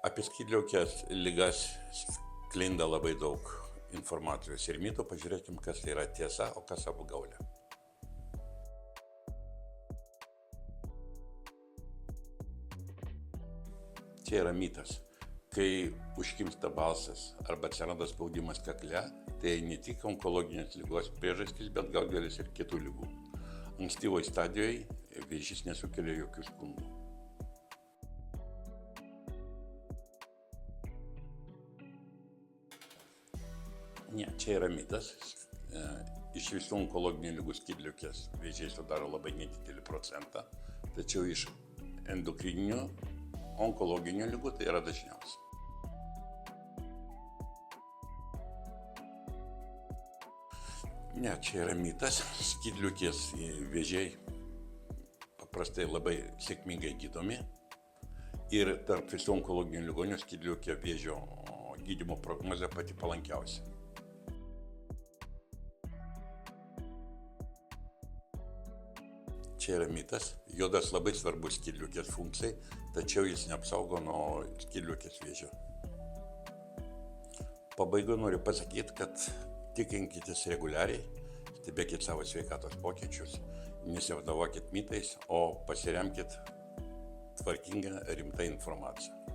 Apie skydliaukės ligas sklinda labai daug informacijos ir mitų. Pažiūrėkim, kas tai yra tiesa, o kas apgaulė. Čia yra mitas. Kai užkimsta balsas arba atsiranda spaudimas kakle, tai ne tik onkologinės ligos priežastys, bet gal dalis ir kitų ligų. Ankstyvoje stadijoje vėžys nesukelia jokių skundų. Ne, čia yra mitas. Iš visų onkologinių ligų skydliaukės vėžiai sudaro labai nedidelį procentą, tačiau iš endokrininių onkologinių ligų tai yra dažniausia. Ne, čia yra mitas. Skydliaukės vėžiai paprastai labai sėkmingai gydomi ir tarp visų onkologinių ligonių skydliaukė vėžio gydymo prognozė pati palankiausia. Čia yra mitas. Jodas labai svarbus skydliaukės funkcijai, tačiau jis neapsaugo nuo skydliaukės vėžio. Pabaigoje noriu pasakyti, kad tikinkitės reguliariai, stebėkit savo sveikatos pokyčius, nesivadovokit mitais, o pasiremkit tvarkingą, rimtą informaciją.